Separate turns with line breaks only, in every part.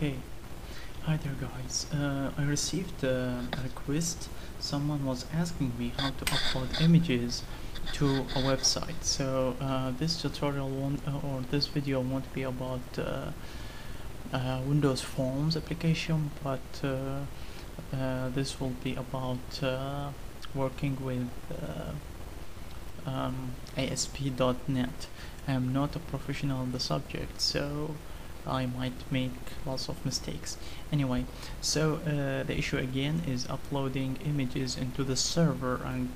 Okay, hi there guys. I received a request. Someone was asking me how to upload images to a website. So this tutorial won't, or this video won't be about Windows Forms application, but this will be about working with ASP.NET. I am not a professional in the subject, so I might make lots of mistakes. Anyway, so the issue again is uploading images into the server and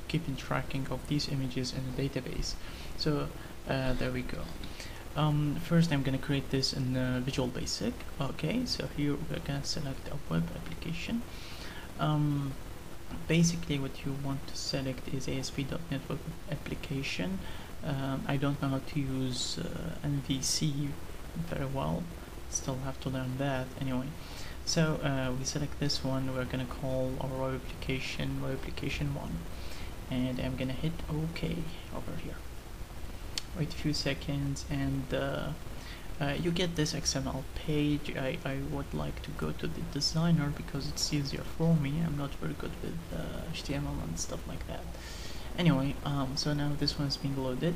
keeping tracking of these images in the database. So there we go. First I'm gonna create this in Visual Basic. Okay, so here we're gonna select a web application. Basically what you want to select is ASP.NET Web Application. I don't know how to use MVC very well, still have to learn that. Anyway, so we select this one. We're gonna call our web application 1, and I'm gonna hit OK over here. Wait a few seconds and you get this XML page. I would like to go to the designer because it's easier for me. I'm not very good with HTML and stuff like that. Anyway, so now this one's being loaded.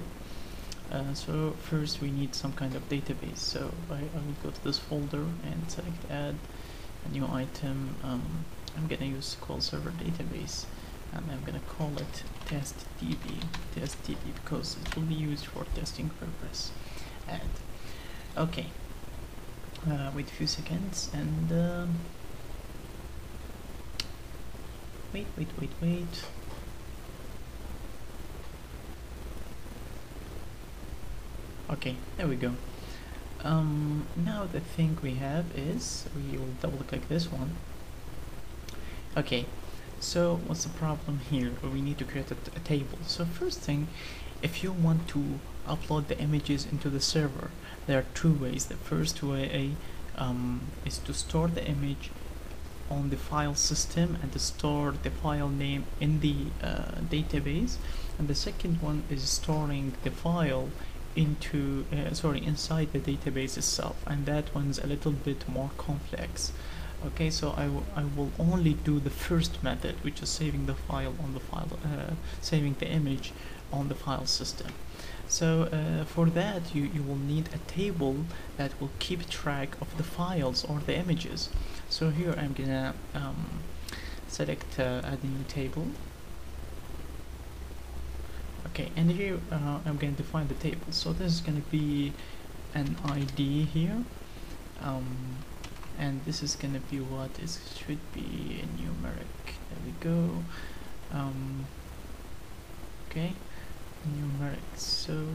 So first we need some kind of database. So I will go to this folder and select add a new item. I'm gonna use SQL Server database, and I'm gonna call it testDB because it will be used for testing purpose. Add. Okay. Wait a few seconds and wait. Okay, there we go. Now the thing we have is we will double click this one. Okay, so what's the problem here? We need to create a table. So first thing, if you want to upload the images into the server, there are two ways. The first way is to store the image on the file system and to store the file name in the database, and the second one is storing the file into inside the database itself, and that one's a little bit more complex. Okay, so I will only do the first method, which is saving the file on the file, saving the image on the file system. So for that you will need a table that will keep track of the files or the images. So here I'm gonna select add a new table. Okay, and here I'm going to define the table. So this is going to be an ID here, and this is going to be what it should be, a numeric. There we go. Okay, numeric. So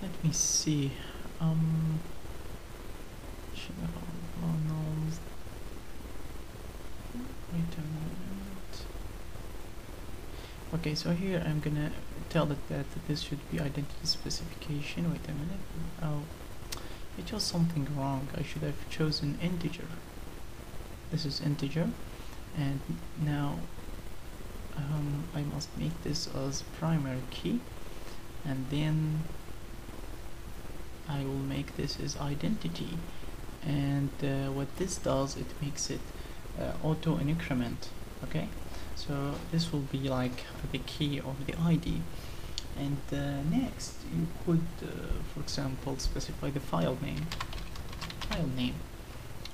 let me see. Wait a minute. Okay, so here I'm gonna tell it that this should be identity specification. Wait a minute. Oh, I chose something wrong. I should have chosen integer. This is integer, and now I must make this as primary key, and then I will make this as identity. And what this does, it makes it auto increment. Okay, so this will be like the key of the ID. And next you could for example specify the file name.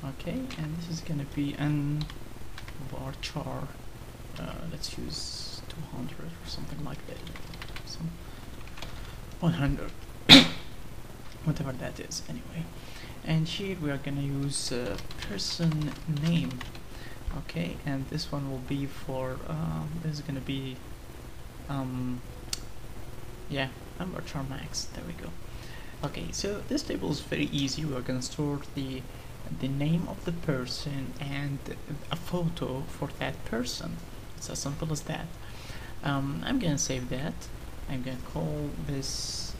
Okay, and this is gonna be an varchar, let's use 200 or something like that, some 100 whatever that is. Anyway, and here we are gonna use person name. Okay, and this one will be for this is gonna be yeah, varchar max. There we go. Okay, so this table is very easy. We are gonna store the name of the person and a photo for that person. It's as simple as that. I'm gonna save that. I'm gonna call this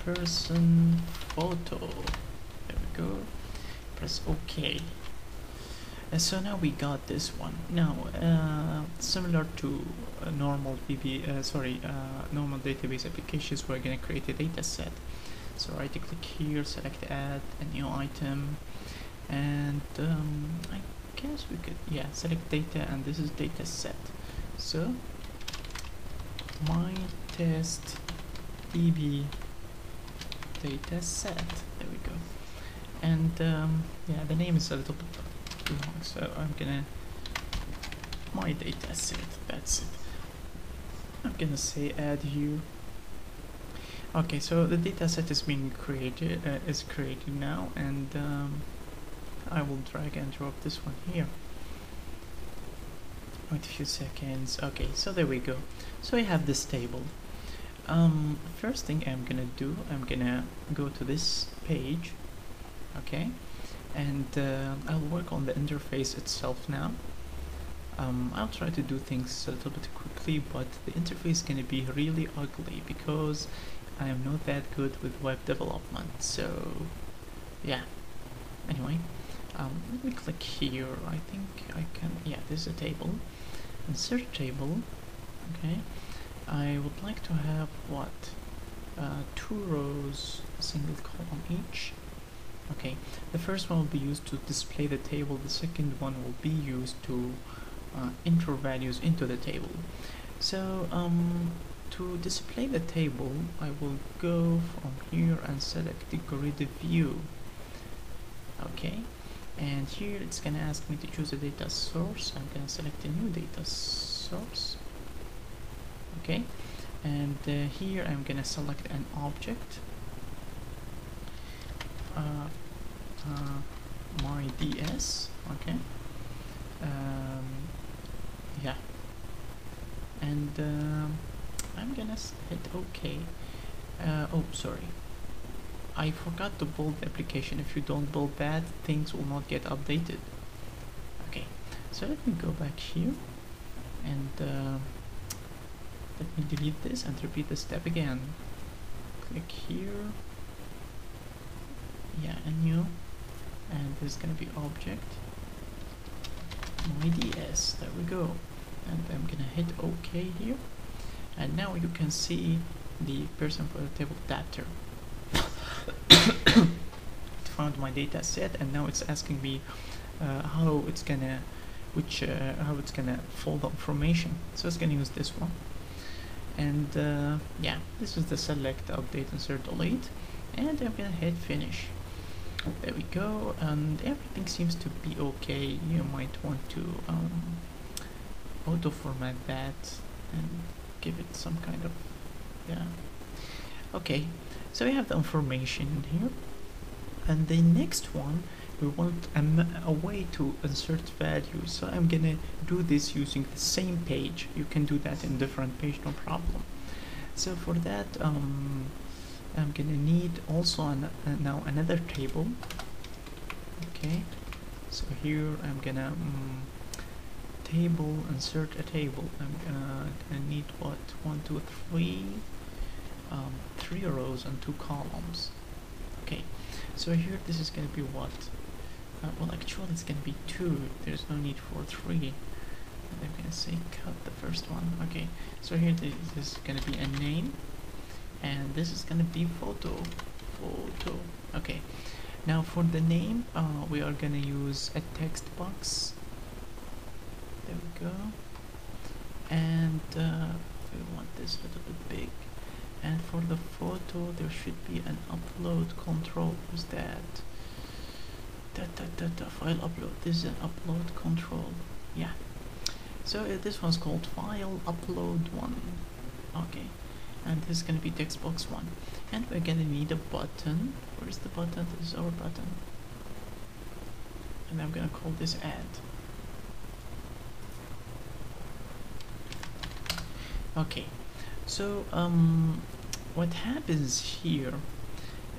person photo. There we go. Press OK. So now we got this one. Now similar to normal normal database applications, we're going to create a data set. So right click here, select add a new item, and I guess we could, yeah, select data, and this is data set. So my test db data set, there we go. And yeah, the name is a little bit too long, so I'm gonna my data set, that's it. I'm gonna say add here. Okay, so the data set is being created, now, and I will drag and drop this one here. Wait a few seconds. Okay, so there we go. So I have this table. First thing I'm gonna do, I'm gonna go to this page, okay, and I'll work on the interface itself now. I'll try to do things a little bit quickly, but the interface is gonna be really ugly because I am not that good with web development. So yeah, anyway, let me click here. I think I can, yeah, this is a table, insert table. Okay, I would like to have what, 2 rows, a single column each. Okay, the first one will be used to display the table, the second one will be used to enter values into the table. So to display the table, I will go from here and select the grid view. Okay, and here it's gonna ask me to choose a data source. I'm gonna select a new data source. Okay, and here I'm gonna select an object, my ds. Okay, yeah, and I'm gonna hit OK. Oh, sorry, I forgot to build the application. If you don't build that, things will not get updated. Okay, so let me go back here, and let me delete this and repeat the step again. Click here, yeah, and new, and this is gonna be object my ds. There we go, and I'm gonna hit OK here, and now you can see the person for the table adapter. It found my data set, and now it's asking me how it's gonna fold the information. So it's gonna use this one, and yeah, this is the select, update, insert, delete, and I'm gonna hit finish. There we go, and everything seems to be okay. You might want to auto format that and give it some kind of, yeah. Okay, so we have the information here, and the next one we want a way to insert values. So I'm gonna do this using the same page. You can do that in different page, no problem. So for that, I'm gonna need also now another table. Okay, so here I'm gonna table, insert a table. I'm gonna need what, 1, 2, 3, 3 rows and 2 columns. Okay, so here this is gonna be what? Well, actually it's gonna be 2. There's no need for 3. And I'm gonna say cut the first one. Okay, so here this is gonna be a name, and this is gonna be photo. Okay, now for the name, we are gonna use a text box. There we go, and we want this a little bit big. And for the photo, there should be an upload control. Who's that? File upload. This is an upload control. Yeah. So this one's called file upload 1. Okay. And this is gonna be text box 1. And we're gonna need a button. Where's the button? This is our button. And I'm gonna call this add. Okay. So what happens here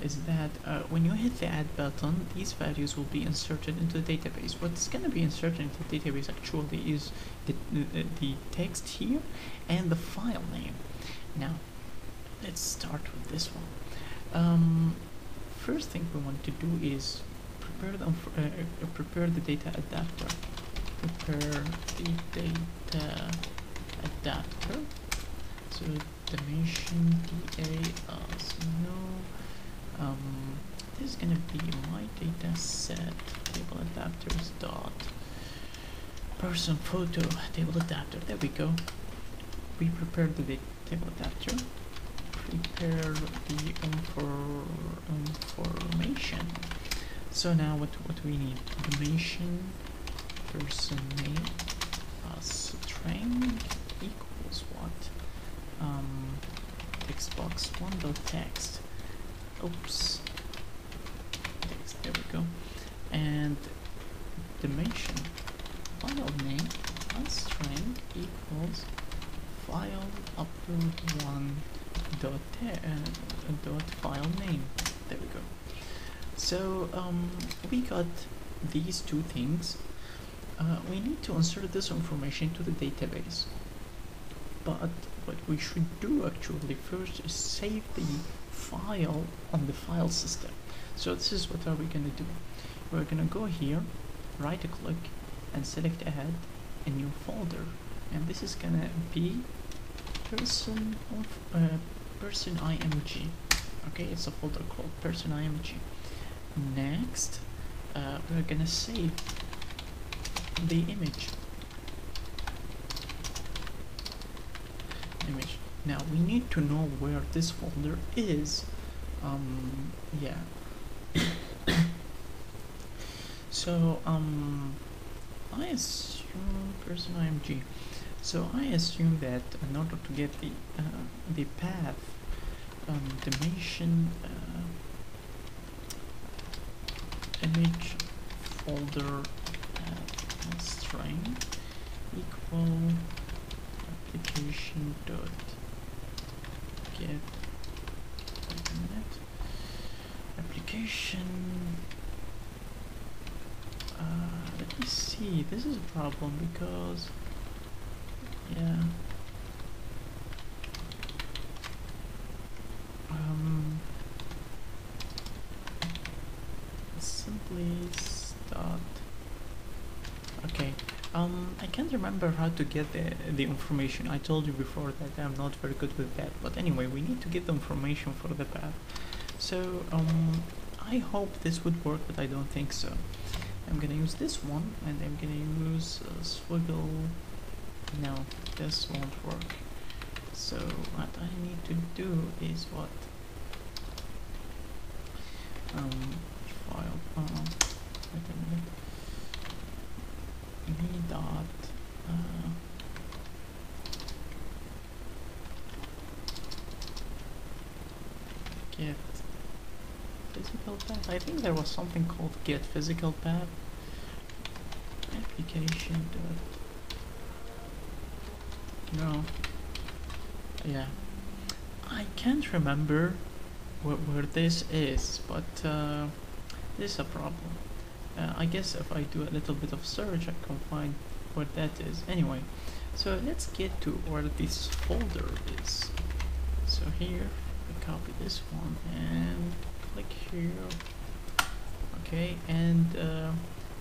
is that when you hit the add button, these values will be inserted into the database. What's going to be inserted into the database actually is the text here and the file name. Now let's start with this one. First thing we want to do is prepare the data adapter. Prepare the data adapter. So dimension da as no gonna be my data set table adapters dot person photo table adapter. There we go. We prepared the table adapter. Prepare the information. So now what we need? Information person name string equals what? Text box 1.text. Oops. Text, there we go. And dimension file name string equals file upload one dot file name. There we go. So we got these two things. We need to insert this information to the database, but what we should do actually first is save the file on the file system. So this is what are we gonna do. We're gonna go here, right click and select add a new folder, and this is gonna be person img. Okay, it's a folder called person img. Next we're gonna save the image. Now we need to know where this folder is. Yeah. So I assume person img. So I assume that in order to get the path dimension image folder string equal application dot get application. Let me see, this is a problem because yeah, simply start. Okay, I can't remember how to get the information. I told you before that I'm not very good with that, but anyway, we need to get the information for the path. So I hope this would work, but I don't think so. I'm gonna use this one, and I'm gonna use swiggle. No, this won't work. So what I need to do is what? File. Wait a minute. Me dot. Get physical path. I think there was something called get physical path. Application dot. No. Yeah. I can't remember where this is, but this is a problem. I guess if I do a little bit of search, I can find where that is. Anyway, so let's get to where this folder is. So here, I copy this one and click here. Okay, and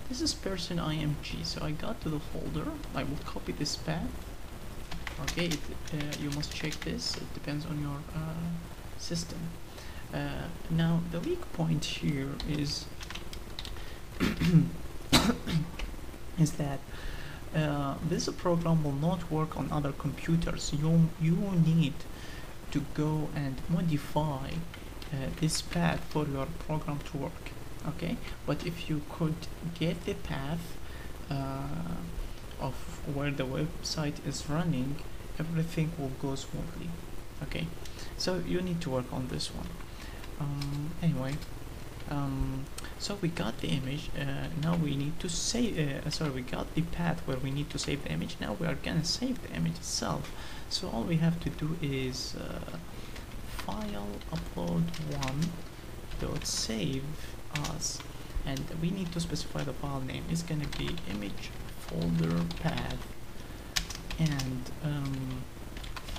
this is person img. So I got to the folder. I will copy this path. Okay, you must check this. It depends on your system. Now the weak point here is is that this program will not work on other computers. You need to go and modify this path for your program to work. Okay, but if you could get the path of where the website is running, everything will go smoothly. Okay, so you need to work on this one. Anyway, so we got the image. Now we need to save. We got the path where we need to save the image. Now we are gonna save the image itself. So all we have to do is file upload one dot save as, and we need to specify the file name. It's gonna be image folder path and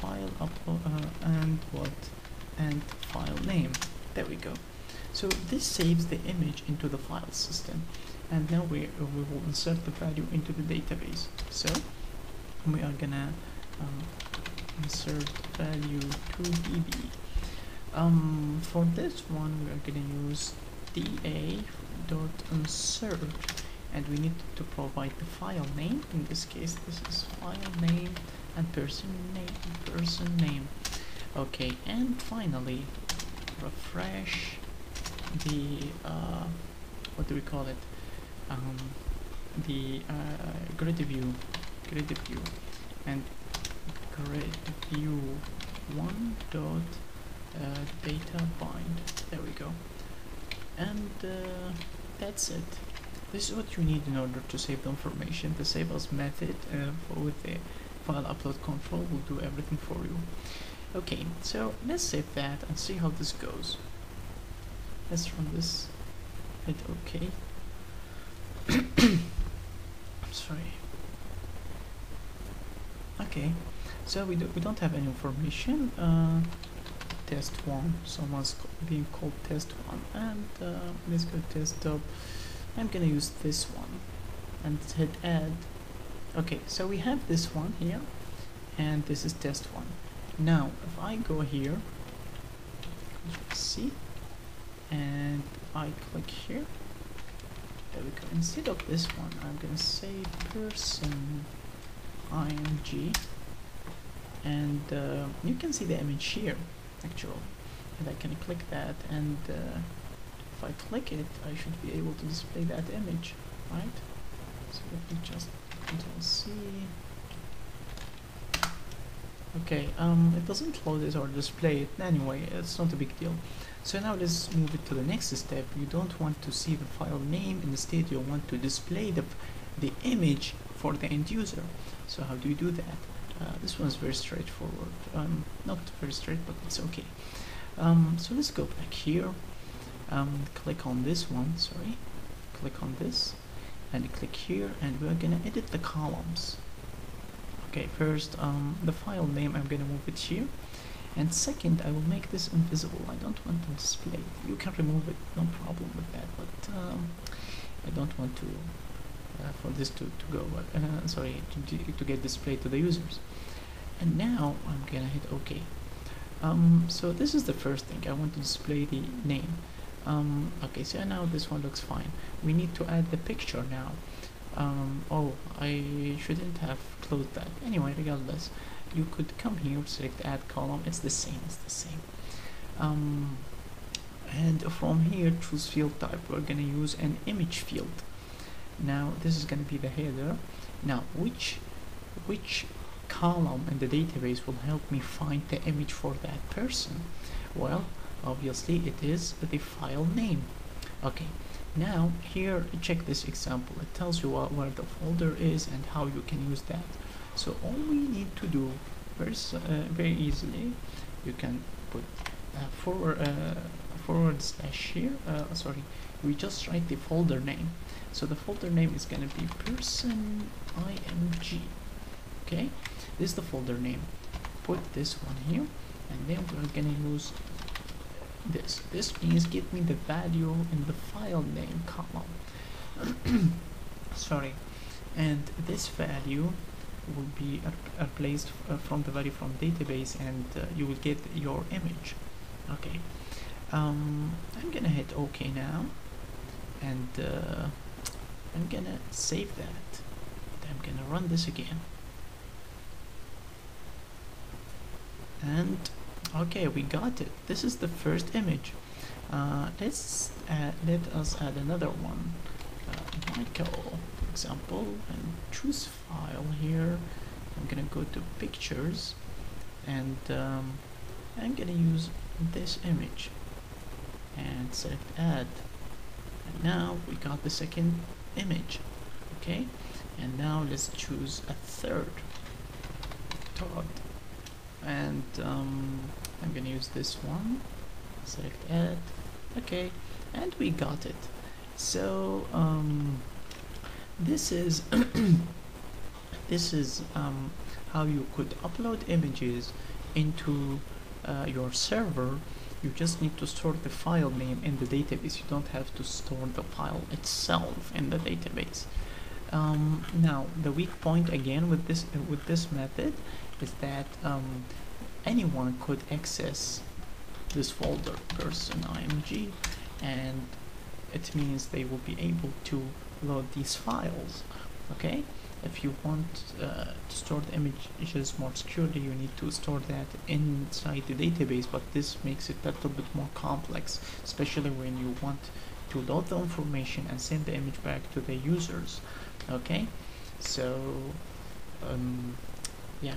file upload and what, and file name. There we go. So this saves the image into the file system, and now we will insert the value into the database. So we are gonna insert value to db. For this one we are gonna use da.insert, and we need to provide the file name. In this case, this is file name and person name. Okay, and finally refresh the what do we call it, the grid view, and grid view 1 dot data bind. There we go. And that's it. This is what you need in order to save the information. The save as method with the file upload control will do everything for you. Okay, so let's save that and see how this goes. Let's run this. Hit OK. I'm sorry. Okay, so we don't have any information. Test 1. Someone's being called test 1, and let's go test up. I'm gonna use this one and hit add. Okay, so we have this one here, and this is test 1. Now if I go here, see, and I click here, there we go. Instead of this one, I'm gonna say person img, and you can see the image here actually, and I can click that, and if I click it, I should be able to display that image, right? So let me just Control C. Okay, it doesn't load it or display it. Anyway, it's not a big deal. So now let's move it to the next step. You don't want to see the file name, instead you want to display the image for the end user. So how do you do that? This one's very straightforward. Not very straight, but it's okay. So let's go back here. Click on this one, sorry. Click on this and click here, and we're gonna edit the columns. Okay, first the file name, I'm gonna move it here, and second I will make this invisible. I don't want to display it. You can remove it, no problem with that, but I don't want to for this to go sorry, to get displayed to the users. And now I'm gonna hit OK. So this is the first thing. I want to display the name. Okay, so now this one looks fine. We need to add the picture now. Oh, I shouldn't have closed that. Anyway, regardless, you could come here, select add column. It's the same. And from here, choose field type. We're gonna use an image field. Now this is gonna be the header. Now which column in the database will help me find the image for that person? Well, obviously it is the file name. Okay, now here check this example. It tells you where the folder is and how you can use that. So all we need to do very easily, you can put forward slash here, sorry, we just write the folder name. So the folder name is going to be person img. Okay, this is the folder name. Put this one here, and then we're going to use this. This means give me the value in the file name column. Sorry, and this value will be replaced from the value from database, and you will get your image. Okay, I'm gonna hit OK now, and I'm gonna save that. I'm gonna run this again, and okay, we got it. This is the first image. Let us add another one, Michael, for example, and choose file here. I'm gonna go to pictures, and I'm gonna use this image and select add, and now we got the second image. Okay, and now let's choose a third, and I'm gonna use this one, select add. Okay, and we got it. So this is this is how you could upload images into your server. You just need to store the file name in the database. You don't have to store the file itself in the database. Now the weak point again with this method is that anyone could access this folder person img, and it means they will be able to load these files. Okay, if you want to store the images more securely, you need to store that inside the database, but this makes it a little bit more complex, especially when you want to load the information and send the image back to the users. Okay, so yeah,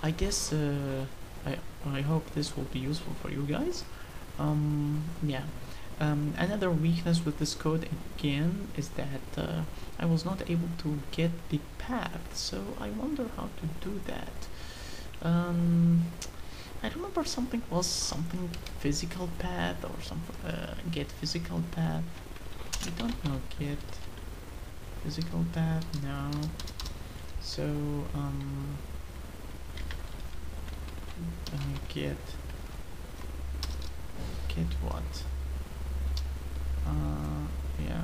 I guess I hope this will be useful for you guys. Yeah. Another weakness with this code again is that I was not able to get the path, so I wonder how to do that. I remember something physical path or something, get physical path. I don't know, get physical path, no. So get what? Yeah,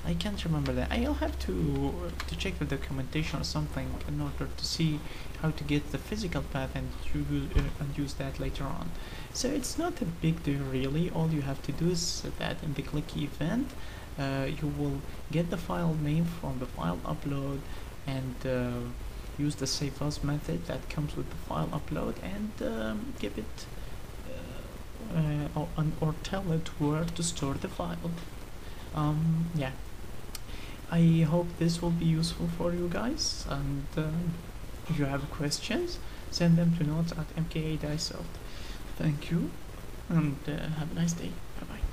I can't remember that. I'll have to check the documentation or something in order to see how to get the physical path and use that later on. So it's not a big deal really. All you have to do is that in the click event, you will get the file name from the file upload and use the save as method that comes with the file upload and give it or tell it where to store the file. Yeah, I hope this will be useful for you guys, and if you have questions, send them to notes@mka-soft. Thank you, and have a nice day. Bye bye.